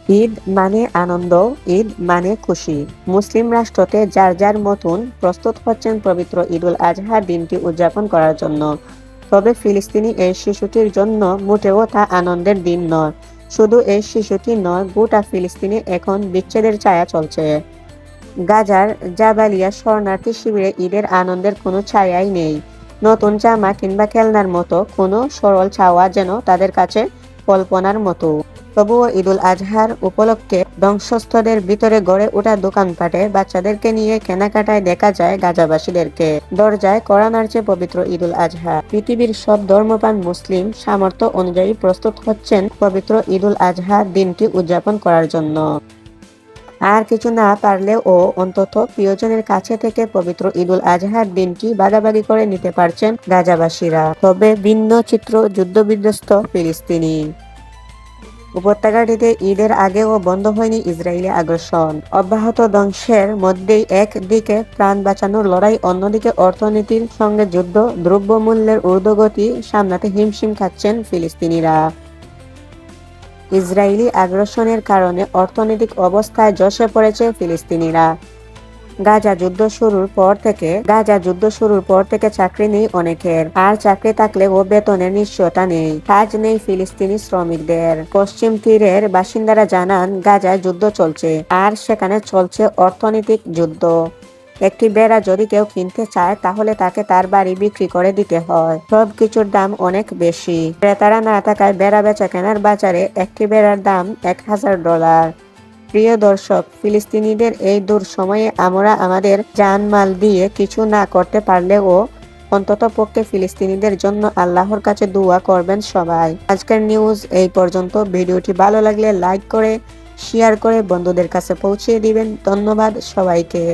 ঈদ মানে আনন্দ, ঈদ মানে খুশি। মুসলিম রাষ্ট্রতে যার যার মতন প্রস্তুত হচ্ছেন পবিত্র ঈদুল আজহার দিনটি উদযাপন করার জন্য। তবে ফিলিস্তিনি এই শিশুটির জন্য মোটেও তা আনন্দের দিন নয়। শুধু এই শিশুটি নয়, গোটা ফিলিস্তিনে এখন বিচ্ছেদের ছায়া চলছে। গাজার জাবালিয়া শরণার্থী শিবিরে ঈদের আনন্দের কোনো ছায়াই নেই। নতুন জামা কিংবা খেলনার মতো কোনো সরল চাওয়া যেন তাদের কাছে কল্পনার মতো। তবুও ঈদুল আজহার উপলক্ষে ধ্বংসস্তূপের ভিতরে গড়ে ওঠা দোকানপাটে বাচ্চাদেরকে নিয়ে কেনাকাটায় দেখা যায় গাজাবাসীদেরকে। দরজায় কড়া নাড়ছে পবিত্র ঈদুল আজহা। পৃথিবীর সব ধর্মপ্রাণ মুসলিম সামর্থ্য অনুযায়ী প্রস্তুত হচ্ছেন পবিত্র ঈদুল আজহা দিনটি উদযাপন করার জন্য। আর কিছু না পারলেও অন্তত প্রিয়জনের কাছে থেকে পবিত্র ঈদুল আজহার দিনটি ভাগাভাগি করে নিতে পারছেন গাজাবাসীরা। তবে ভিন্ন চিত্র যুদ্ধবিধ্বস্ত ফিলিস্তিনি। উপত্যকাটিতে ঈদের আগেও বন্ধ হয়নি ইসরায়েলি আগ্রাসন। অব্যাহত ধ্বংসের মধ্যেই একদিকে প্রাণ বাঁচানোর লড়াই, অন্যদিকে অর্থনীতির সঙ্গে যুদ্ধ, দ্রব্যমূল্যের ঊর্ধ্বগতি সামলাতে হিমশিম খাচ্ছেন ফিলিস্তিনিরা। ইসরায়েলি আগ্রাসনের কারণে অর্থনৈতিক অবস্থায় ধসে পড়েছে ফিলিস্তিনিরা। গাজা যুদ্ধ শুরুর পর থেকে চাকরি নেই অনেকের, আর চাকরি থাকলেও বেতনের নিশ্চয়তা নেই। কাজ নেই ফিলিস্তিনি শ্রমিকদের। পশ্চিম তীরের বাসিন্দারা জানান, গাজায় যুদ্ধ চলছে, আর সেখানে চলছে অর্থনৈতিক যুদ্ধ। একটি বেড়া যদি কেউ কিনতে চায়, তাহলে তাকে তার বাড়ি বিক্রি করে দিতে হয়। সবকিছুর দাম অনেক বেশি। ক্রেতারা না থাকায় বেড়া বেচা কেনার বাজারে একটি বেড়ার দাম $1000। প্রিয় দর্শক, ফিলিস্তিনিদের এই দুঃসময়ে আমরা আমাদের জানমাল দিয়ে কিছু না করতে পারলেও অন্ততপক্ষে ফিলিস্তিনিদের জন্য আল্লাহর কাছে দোয়া করবেন সবাই। আজকের নিউজ এই পর্যন্ত। ভিডিওটি ভালো লাগলে লাইক করে, শেয়ার করে বন্ধুদের কাছে পৌঁছে দিবেন। ধন্যবাদ সবাইকে।